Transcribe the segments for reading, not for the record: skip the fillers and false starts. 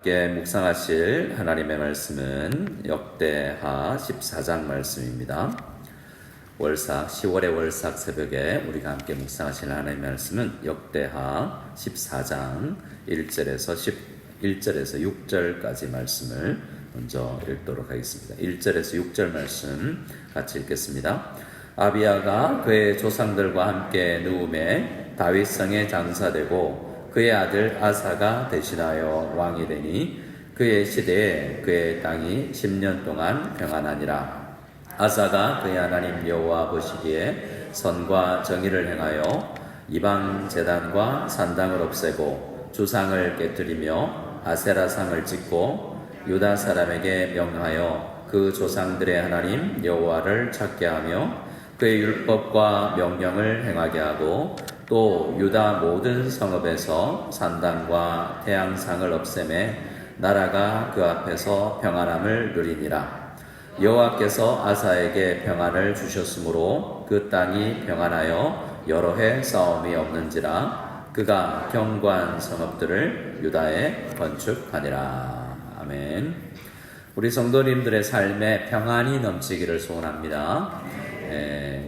함께 묵상하실 하나님의 말씀은 역대하 14장 말씀입니다. 월삭 10월의 월삭 새벽에 우리가 함께 묵상하실 하나님의 말씀은 역대하 14장 1절에서 6절까지 말씀을 먼저 읽도록 하겠습니다. 1절에서 6절 말씀 같이 읽겠습니다. 아비야가 그의 조상들과 함께 누움에 다윗성에 장사되고 그의 아들 아사가 대신하여 왕이 되니 그의 시대에 그의 땅이 10년 동안 평안하니라. 아사가 그의 하나님 여호와 보시기에 선과 정의를 행하여 이방 제단과 산당을 없애고 주상을 깨뜨리며 아세라상을 짓고 유다 사람에게 명하여 그 조상들의 하나님 여호와를 찾게 하며 그의 율법과 명령을 행하게 하고 또 유다 모든 성읍에서 산당과 태양상을 없애매 나라가 그 앞에서 평안함을 누리니라. 여호와께서 아사에게 평안을 주셨으므로 그 땅이 평안하여 여러 해 싸움이 없는지라. 그가 견고한 성읍들을 유다에 건축하니라. 아멘. 우리 성도님들의 삶에 평안이 넘치기를 소원합니다.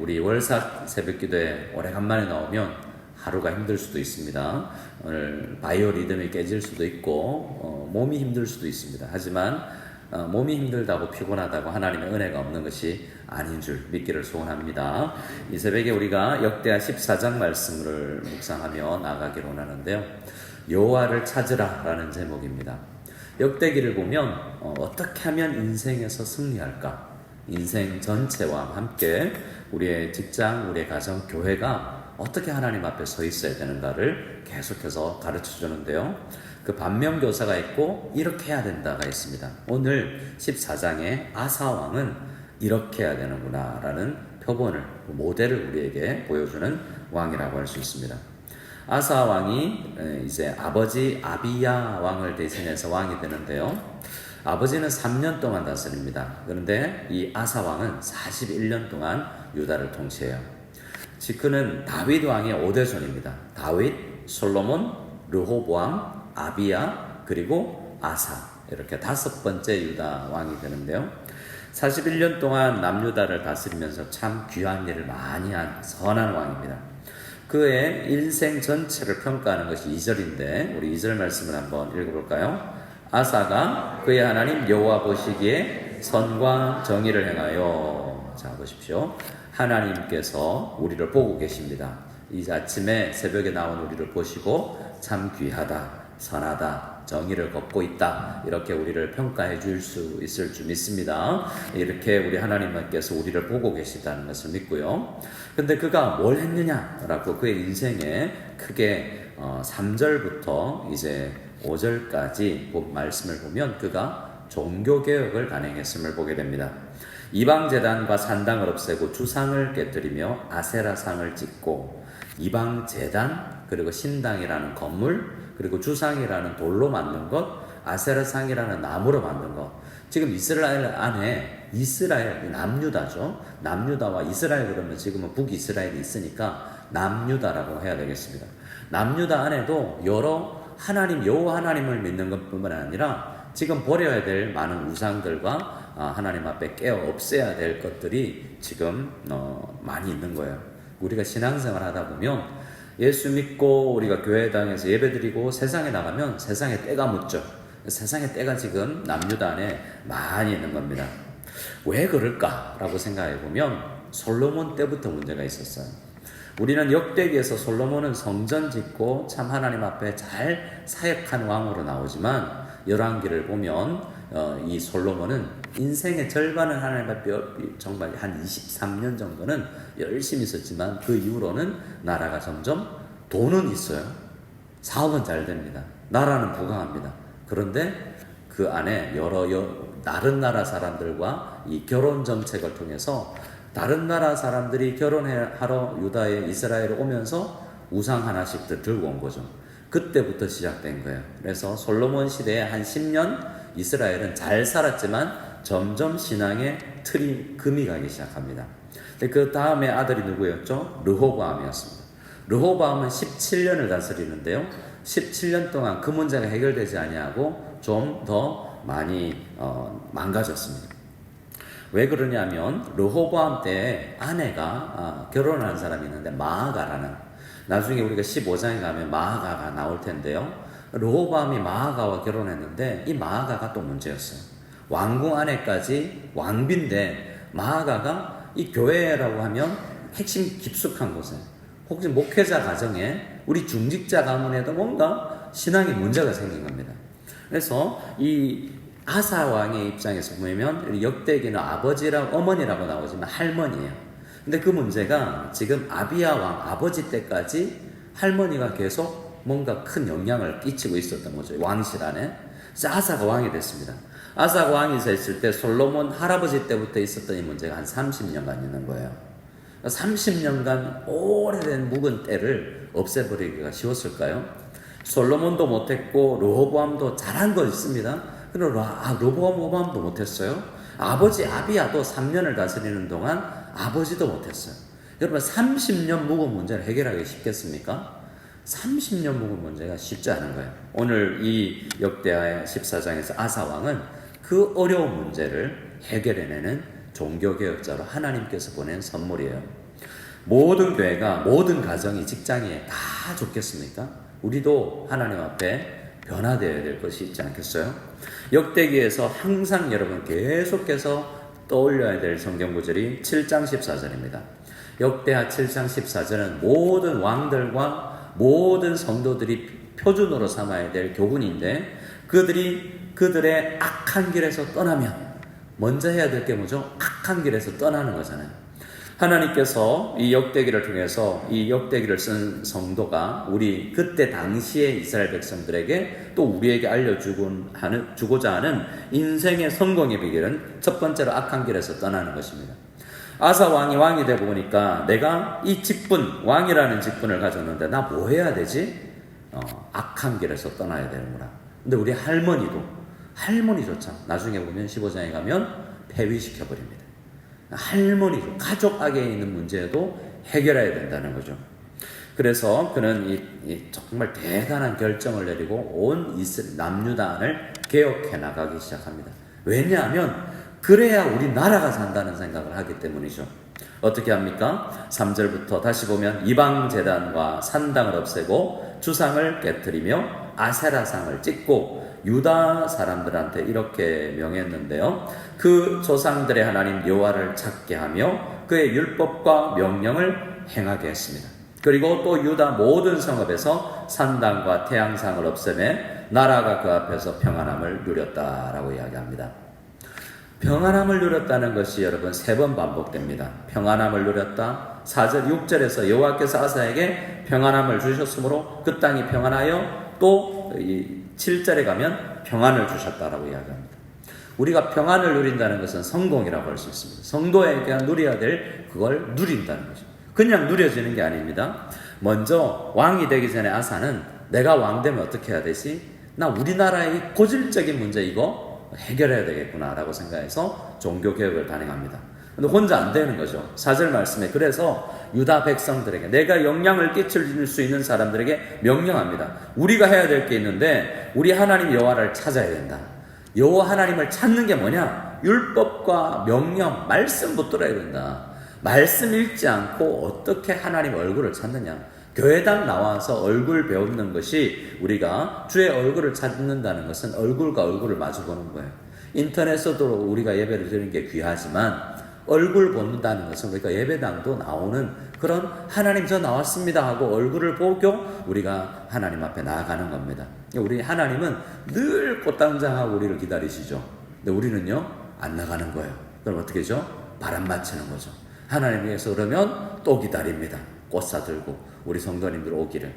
우리 월삭 새벽기도에 오래간만에 나오면 하루가 힘들 수도 있습니다. 오늘 바이오 리듬이 깨질 수도 있고 몸이 힘들 수도 있습니다. 하지만 몸이 힘들다고 피곤하다고 하나님의 은혜가 없는 것이 아닌 줄 믿기를 소원합니다. 이 새벽에 우리가 역대하 14장 말씀을 묵상하며 나가기를 원하는데요. 여호와를 찾으라 라는 제목입니다. 역대기를 보면 어떻게 하면 인생에서 승리할까? 인생 전체와 함께 우리의 직장, 우리의 가정, 교회가 어떻게 하나님 앞에 서 있어야 되는가를 계속해서 가르쳐 주는데요. 그 반면교사가 있고 이렇게 해야 된다가 있습니다. 오늘 14장의 아사 왕은 이렇게 해야 되는구나 라는 표본을, 모델을 우리에게 보여주는 왕이라고 할 수 있습니다. 아사 왕이 이제 아버지 아비야 왕을 대신해서 왕이 되는데요. 아버지는 3년 동안 다스립니다. 그런데 이 아사 왕은 41년 동안 유다를 통치해요. 그는 다윗 왕의 5대손입니다. 다윗, 솔로몬, 르호보암, 아비야, 그리고 아사, 이렇게 5번째 유다 왕이 되는데요. 41년 동안 남유다를 다스리면서 참 귀한 일을 많이 한 선한 왕입니다. 그의 인생 전체를 평가하는 것이 2절인데 우리 2절 말씀을 한번 읽어볼까요? 아사가 그의 하나님 여호와 보시기에 선과 정의를 행하여. 자, 보십시오. 하나님께서 우리를 보고 계십니다. 이 아침에 새벽에 나온 우리를 보시고 참 귀하다, 선하다, 정의를 걷고 있다, 이렇게 우리를 평가해 줄 수 있을 줄 믿습니다. 이렇게 우리 하나님께서 우리를 보고 계시다는 것을 믿고요. 근데 그가 뭘 했느냐라고 그의 인생에 크게 3절부터 이제 5절까지 말씀을 보면 그가 종교개혁을 단행했음을 보게 됩니다. 이방제단과 산당을 없애고 주상을 깨뜨리며 아세라상을 짓고, 이방제단 그리고 신당이라는 건물 그리고 주상이라는 돌로 만든 것, 아세라상이라는 나무로 만든 것. 지금 이스라엘 안에 이스라엘, 남유다죠. 남유다와 이스라엘 그러면 지금은 북이스라엘이 있으니까 남유다라고 해야 되겠습니다. 남유다 안에도 여러 하나님, 여호와 하나님을 믿는 것뿐만 아니라 지금 버려야 될 많은 우상들과 하나님 앞에 깨어 없애야 될 것들이 지금 많이 있는 거예요. 우리가 신앙생활 하다 보면 예수 믿고 우리가 교회 당에서 예배드리고 세상에 나가면 세상에 때가 묻죠. 세상에 때가 지금 남유다 안에 많이 있는 겁니다. 왜 그럴까라고 생각해 보면 솔로몬 때부터 문제가 있었어요. 우리는 역대기에서 솔로몬은 성전 짓고 참 하나님 앞에 잘 사역한 왕으로 나오지만 열왕기를 보면 이 솔로몬은 인생의 절반을 하나님 앞에 정말 한 23년 정도는 열심히 있었지만 그 이후로는 나라가 점점 돈은 있어요. 사업은 잘 됩니다. 나라는 부강합니다. 그런데 그 안에 여러 다른 나라 사람들과 이 결혼 정책을 통해서 다른 나라 사람들이 결혼하러 유다에 이스라엘에 오면서 우상 하나씩 들고 온 거죠. 그때부터 시작된 거예요. 그래서 솔로몬 시대에 한 10년 이스라엘은 잘 살았지만 점점 신앙의 틀이 금이 가기 시작합니다. 그 다음에 아들이 누구였죠? 르호보암이었습니다. 르호보암은 17년을 다스리는데요. 17년 동안 그 문제가 해결되지 아니하고 좀 더 많이 망가졌습니다. 왜 그러냐면 르호보암 때 아내가 결혼한 사람이 있는데 마아가라는, 나중에 우리가 15장에 가면 마아가가 나올 텐데요. 르호보암이 마아가와 결혼했는데 이 마아가가 또 문제였어요. 왕궁 아내까지 왕비인데 마아가가 이 교회라고 하면 핵심 깊숙한 곳에, 혹시 목회자 가정에 우리 중직자 가문에도 뭔가 신앙에 문제가 생긴 겁니다. 그래서 이 아사 왕의 입장에서 보면 역대기는 아버지라고 어머니라고 나오지만 할머니예요. 근데 그 문제가 지금 아비야 왕 아버지 때까지 할머니가 계속 뭔가 큰 영향을 끼치고 있었던 거죠. 왕실 안에. 그래서 아사가 왕이 됐습니다. 아사가 왕이 됐을 때 솔로몬 할아버지 때부터 있었던 이 문제가 한 30년간 있는 거예요. 30년간 오래된 묵은 때를 없애버리기가 쉬웠을까요? 솔로몬도 못했고 르호보암도 잘한 거 있습니다. 그런데 르호보암도 못했어요. 아버지 아비야도 3년을 다스리는 동안 아버지도 못했어요. 여러분 30년 묵은 문제를 해결하기 쉽겠습니까? 30년 묵은 문제가 쉽지 않은 거예요. 오늘 이 역대하 14장에서 아사왕은 그 어려운 문제를 해결해내는 종교개혁자로 하나님께서 보낸 선물이에요. 모든 교회가, 모든 가정이, 직장에 다 좋겠습니까? 우리도 하나님 앞에 변화되어야 될 것이 있지 않겠어요? 역대기에서 항상 여러분 계속해서 떠올려야 될 성경 구절이 7장 14절입니다. 역대하 7장 14절은 모든 왕들과 모든 성도들이 표준으로 삼아야 될 교훈인데, 그들이 그들의 악한 길에서 떠나면 먼저 해야 될 게 뭐죠? 악한 길에서 떠나는 거잖아요. 하나님께서 이 역대기를 통해서 이 역대기를 쓴 성도가 우리 그때 당시의 이스라엘 백성들에게 또 우리에게 알려주고자 하는 인생의 성공의 비결은 첫 번째로 악한 길에서 떠나는 것입니다. 아사 왕이 되고 보니까 내가 이 직분, 왕이라는 직분을 가졌는데 나 뭐 해야 되지? 악한 길에서 떠나야 되는구나. 근데 우리 할머니조차 나중에 보면 15장에 가면 폐위시켜버립니다. 할머니죠. 가족 안에 있는 문제도 해결해야 된다는 거죠. 그래서 그는 정말 대단한 결정을 내리고 온 남유다안을 개혁해 나가기 시작합니다. 왜냐하면 그래야 우리 나라가 산다는 생각을 하기 때문이죠. 어떻게 합니까? 3절부터 다시 보면 이방 제단과 산당을 없애고 주상을 깨뜨리며 아세라상을 찍고 유다 사람들한테 이렇게 명했는데요. 그 조상들의 하나님 여호와를 찾게 하며 그의 율법과 명령을 행하게 했습니다. 그리고 또 유다 모든 성읍에서 산당과 태양상을 없애매 나라가 그 앞에서 평안함을 누렸다라고 이야기합니다. 평안함을 누렸다는 것이 여러분 3번 반복됩니다. 평안함을 누렸다. 4절, 6절에서 여호와께서 아사에게 평안함을 주셨으므로 그 땅이 평안하여 또 7절에 가면 평안을 주셨다라고 이야기합니다. 우리가 평안을 누린다는 것은 성공이라고 할 수 있습니다. 성도에게 누려야 될 그걸 누린다는 거죠. 그냥 누려지는 게 아닙니다. 먼저 왕이 되기 전에 아사는 내가 왕 되면 어떻게 해야 되지? 나 우리나라의 고질적인 문제 이거 해결해야 되겠구나 라고 생각해서 종교개혁을 단행합니다. 근데 혼자 안 되는 거죠. 4절 말씀에 그래서 유다 백성들에게, 내가 영향을 끼칠 수 있는 사람들에게 명령합니다. 우리가 해야 될 게 있는데 우리 하나님 여호와를 찾아야 된다. 여호와 하나님을 찾는 게 뭐냐? 율법과 명령, 말씀 붙들어야 된다. 말씀 읽지 않고 어떻게 하나님 얼굴을 찾느냐? 교회당 나와서 얼굴 배우는 것이, 우리가 주의 얼굴을 찾는다는 것은 얼굴과 얼굴을 마주보는 거예요. 인터넷에서도 우리가 예배를 드리는 게 귀하지만 얼굴 본다는 것은 우리가 예배당도 나오는 그런 하나님 저 나왔습니다 하고 얼굴을 보고 우리가 하나님 앞에 나아가는 겁니다. 우리 하나님은 늘 꽃당장하고 우리를 기다리시죠. 근데 우리는요 안 나가는 거예요. 그럼 어떻게 하죠? 바람 맞추는 거죠. 하나님께서 그러면 또 기다립니다. 꽃 사들고 우리 성도님들 오기를.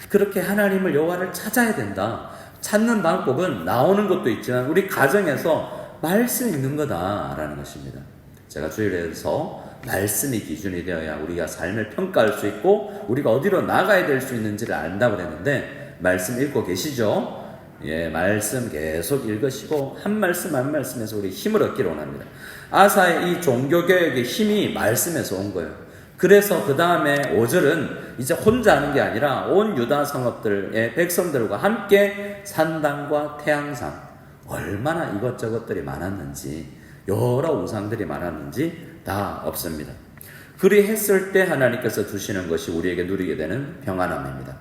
그렇게 하나님을 여호와를 찾아야 된다. 찾는 방법은 나오는 것도 있지만 우리 가정에서 말씀 읽는 거다라는 것입니다. 제가 주일에서 말씀이 기준이 되어야 우리가 삶을 평가할 수 있고 우리가 어디로 나가야 될 수 있는지를 안다고 그랬는데, 말씀 읽고 계시죠? 예, 말씀 계속 읽으시고 한 말씀 한 말씀에서 우리 힘을 얻기를 원합니다. 아사의 이 종교개혁의 힘이 말씀에서 온 거예요. 그래서 그 다음에 5절은 이제 혼자 하는 게 아니라 온 유다 성읍들의 백성들과 함께 산당과 태양상, 얼마나 이것저것들이 많았는지, 여러 우상들이 많았는지 다 없습니다. 그리했을 때 하나님께서 주시는 것이 우리에게 누리게 되는 평안함입니다.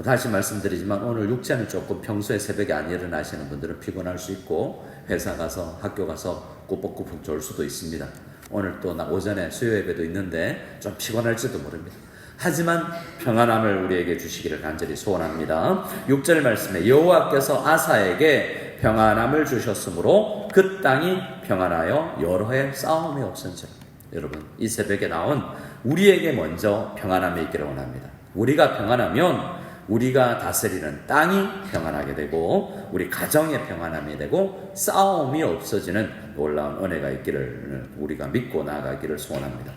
다시 말씀드리지만 오늘 육체는 조금 평소에 새벽에 안 일어나시는 분들은 피곤할 수 있고 회사 가서 학교 가서 꾸벅꾸벅 졸 수도 있습니다. 오늘 또 오전에 수요 예배도 있는데 좀 피곤할지도 모릅니다. 하지만 평안함을 우리에게 주시기를 간절히 소원합니다. 6절 말씀에 여호와께서 아사에게 평안함을 주셨으므로 그 땅이 평안하여 여러 해 싸움이 없은지라. 여러분, 이 새벽에 나온 우리에게 먼저 평안함이 있기를 원합니다. 우리가 평안하면 우리가 다스리는 땅이 평안하게 되고 우리 가정의 평안함이 되고 싸움이 없어지는 놀라운 은혜가 있기를 우리가 믿고 나아가기를 소원합니다.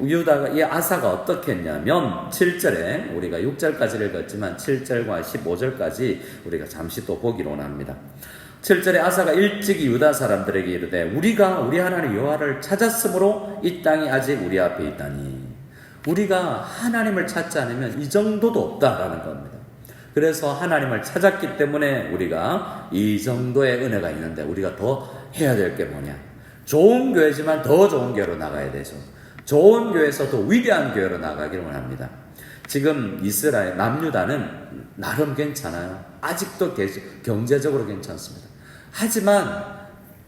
유다가 이 아사가 어떻게 했냐면 7절에 우리가 6절까지 읽었지만 7절과 15절까지 우리가 잠시 또 보기로 원합니다. 7절에 아사가 일찍이 유다 사람들에게 이르되 우리가 우리 하나님 여호와를 찾았으므로 이 땅이 아직 우리 앞에 있다니. 우리가 하나님을 찾지 않으면 이 정도도 없다라는 겁니다. 그래서 하나님을 찾았기 때문에 우리가 이 정도의 은혜가 있는데 우리가 더 해야 될 게 뭐냐? 좋은 교회지만 더 좋은 교회로 나가야 되죠. 좋은 교회에서 더 위대한 교회로 나가기를 원합니다. 지금 이스라엘 남유다는 나름 괜찮아요. 아직도 경제적으로 괜찮습니다. 하지만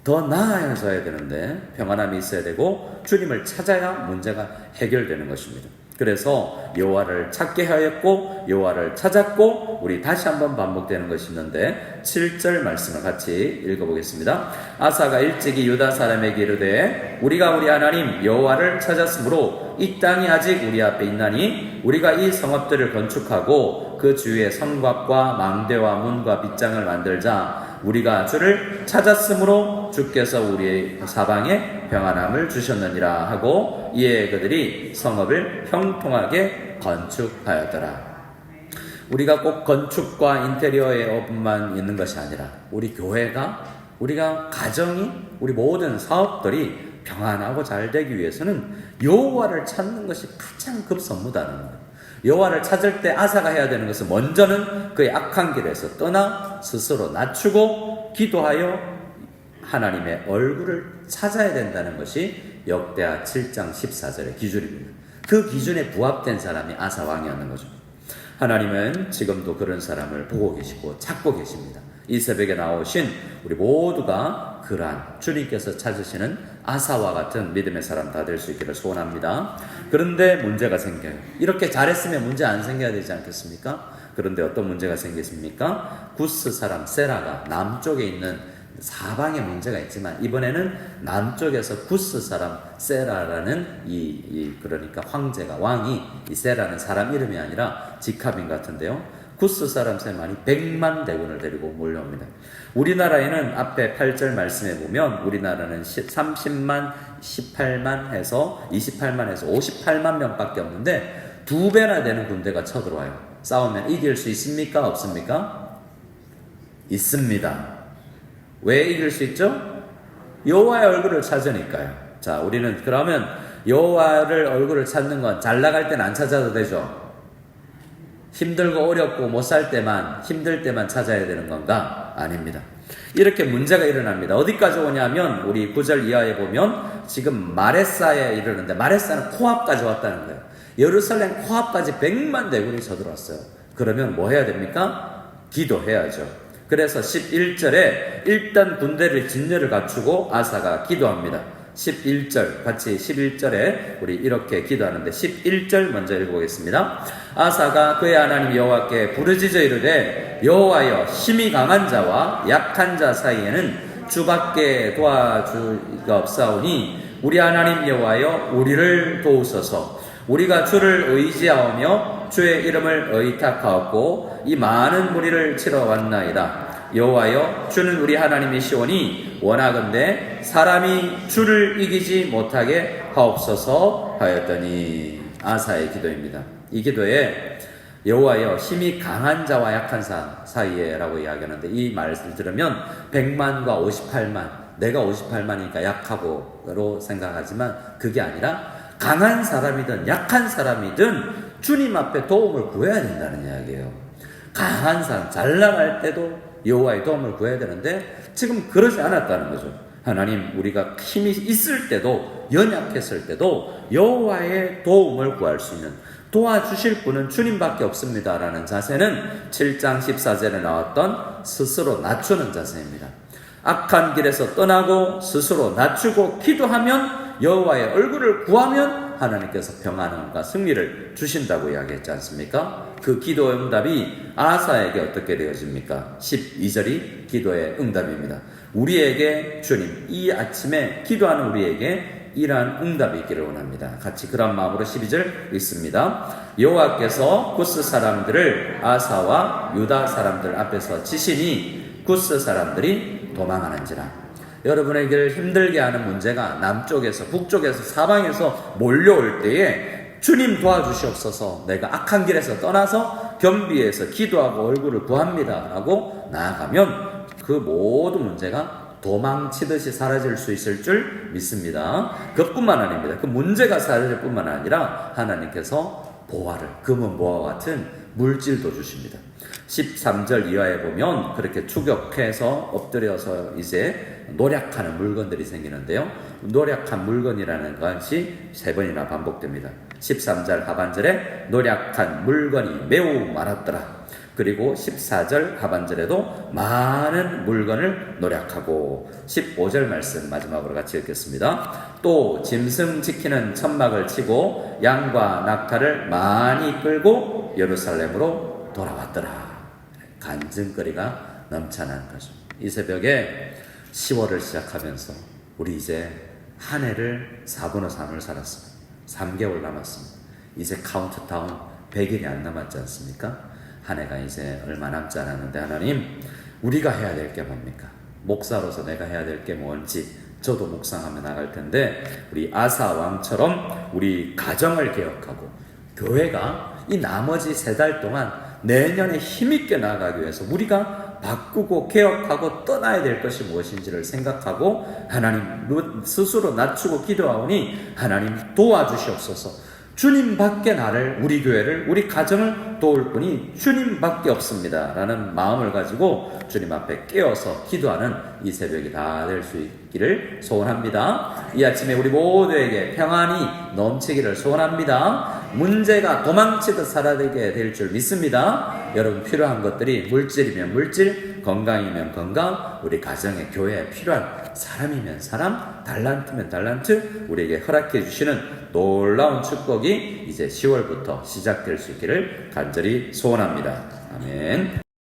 더 나아져야 되는데 평안함이 있어야 되고 주님을 찾아야 문제가 해결되는 것입니다. 그래서 여호와를 찾게 하였고 여호와를 찾았고 우리 다시 한번 반복되는 것이 있는데 7절 말씀을 같이 읽어보겠습니다. 아사가 일찍이 유다 사람에게 이르되 우리가 우리 하나님 여호와를 찾았으므로 이 땅이 아직 우리 앞에 있나니 우리가 이 성읍들을 건축하고 그 주위에 성곽과 망대와 문과 빗장을 만들자. 우리가 주를 찾았으므로 주께서 우리의 사방에 평안함을 주셨느니라 하고 이에 그들이 성읍을 형통하게 건축하였더라. 우리가 꼭 건축과 인테리어의 업만 있는 것이 아니라 우리 교회가 우리가 가정이 우리 모든 사업들이 평안하고 잘 되기 위해서는 여호와를 찾는 것이 가장 급선무다는 거예요. 여호와를 찾을 때 아사가 해야 되는 것은 먼저는 그의 악한 길에서 떠나 스스로 낮추고 기도하여 하나님의 얼굴을 찾아야 된다는 것이 역대하 7장 14절의 기준입니다. 그 기준에 부합된 사람이 아사 왕이었는 거죠. 하나님은 지금도 그런 사람을 보고 계시고 찾고 계십니다. 이 새벽에 나오신 우리 모두가 그러한 주님께서 찾으시는 아사와 같은 믿음의 사람 다 될 수 있기를 소원합니다. 그런데 문제가 생겨요. 이렇게 잘했으면 문제 안 생겨야 되지 않겠습니까? 그런데 어떤 문제가 생겼습니까? 구스 사람 세라가 남쪽에 있는 사방에 문제가 있지만 이번에는 남쪽에서 구스 사람 세라라는 그러니까 황제가 왕이 이 세라는 사람 이름이 아니라 직함인 것 같은데요. 구스 사람 세만이 100만 대군을 데리고 몰려옵니다. 우리나라에는 앞에 8절 말씀에 보면 우리나라는 30만, 18만 해서 28만에서 58만 명밖에 없는데 2배나 되는 군대가 쳐들어와요. 싸우면 이길 수 있습니까? 없습니까? 있습니다. 왜 이길 수 있죠? 여호와의 얼굴을 찾으니까요. 자, 우리는 그러면 여호와를 얼굴을 찾는 건 잘 나갈 땐 안 찾아도 되죠. 힘들고 어렵고 못 살 때만 힘들 때만 찾아야 되는 건가? 아닙니다. 이렇게 문제가 일어납니다. 어디까지 오냐면 우리 9절 이하에 보면 지금 마레사에 이르는데 마레사는 코앞까지 왔다는 거예요. 예루살렘 코앞까지 100만 대군이 쳐들어왔어요. 그러면 뭐 해야 됩니까? 기도해야죠. 그래서 11절에 일단 군대를 진열을 갖추고 아사가 기도합니다. 11절 같이 11절에 우리 이렇게 기도하는데 11절 먼저 읽어보겠습니다. 아사가 그의 하나님 여호와께 부르짖어 이르되 여호와여 힘이 강한 자와 약한 자 사이에는 주밖에 도와주가 없사오니 우리 하나님 여호와여 우리를 도우소서. 우리가 주를 의지하오며 주의 이름을 의탁하였고 이 많은 무리를 치러 왔나이다. 여호와여 주는 우리 하나님이시오니 원하건대 사람이 주를 이기지 못하게 하옵소서 하였더니 아사의 기도입니다. 이 기도에 여호와여 힘이 강한 자와 약한 자 사이에 라고 이야기하는데 이 말을 들으면 100만과 58만 내가 58만이니까 약하고로 생각하지만 그게 아니라 강한 사람이든 약한 사람이든 주님 앞에 도움을 구해야 된다는 이야기예요. 강한 사람, 잘 나갈 때도 여호와의 도움을 구해야 되는데 지금 그러지 않았다는 거죠. 하나님, 우리가 힘이 있을 때도, 연약했을 때도 여호와의 도움을 구할 수 있는, 도와주실 분은 주님밖에 없습니다 라는 자세는 7장 14절에 나왔던 스스로 낮추는 자세입니다. 악한 길에서 떠나고 스스로 낮추고 기도하면, 여호와의 얼굴을 구하면 하나님께서 평안함과 승리를 주신다고 이야기했지 않습니까? 그 기도의 응답이 아사에게 어떻게 되어집니까? 12절이 기도의 응답입니다. 우리에게 주님, 이 아침에 기도하는 우리에게 이러한 응답이 있기를 원합니다. 같이 그런 마음으로 12절 읽습니다. 여호와께서 구스 사람들을 아사와 유다 사람들 앞에서 치시니 구스 사람들이 도망하는지라. 여러분에게 힘들게 하는 문제가 남쪽에서, 북쪽에서, 사방에서 몰려올 때에 주님 도와주시옵소서, 내가 악한 길에서 떠나서 겸비해서 기도하고 얼굴을 구합니다 라고 나아가면 그 모든 문제가 도망치듯이 사라질 수 있을 줄 믿습니다. 그뿐만 아닙니다. 그 문제가 사라질 뿐만 아니라 하나님께서 보화를, 금은 보화와 같은 물질도 주십니다. 13절 이하에 보면 그렇게 추격해서 엎드려서 이제 노력하는 물건들이 생기는데요. 노력한 물건이라는 것이 3번이나 반복됩니다. 13절 하반절에 노력한 물건이 매우 많았더라. 그리고 14절 하반절에도 많은 물건을 노력하고, 15절 말씀 마지막으로 같이 읽겠습니다. 또 짐승 지키는 천막을 치고 양과 낙타를 많이 끌고 예루살렘으로 돌아왔더라. 간증거리가 넘쳐난 거죠. 이 새벽에 10월을 시작하면서 우리 이제 한 해를 4분의 3을 살았습니다. 3개월 남았습니다. 이제 카운트다운 100일이 안 남았지 않습니까? 한 해가 이제 얼마 남지 않았는데, 하나님, 우리가 해야 될 게 뭡니까? 목사로서 내가 해야 될 게 뭔지 저도 묵상하며 나갈 텐데, 우리 아사 왕처럼 우리 가정을 개혁하고 교회가 이 나머지 3달 동안 내년에 힘있게 나아가기 위해서 우리가 바꾸고 개혁하고 떠나야 될 것이 무엇인지를 생각하고 하나님 스스로 낮추고 기도하오니 하나님 도와주시옵소서. 주님밖에 나를, 우리 교회를, 우리 가정을 도울 분이 주님밖에 없습니다 라는 마음을 가지고 주님 앞에 깨어서 기도하는 이 새벽이 다 될 수 있기를 소원합니다. 이 아침에 우리 모두에게 평안이 넘치기를 소원합니다. 문제가 도망치듯 사라지게 될 줄 믿습니다. 여러분, 필요한 것들이 물질이면 물질, 건강이면 건강, 우리 가정에, 교회에 필요한 사람이면 사람, 달란트면 달란트, 우리에게 허락해 주시는 놀라운 축복이 이제 10월부터 시작될 수 있기를 간절히 소원합니다. 아멘.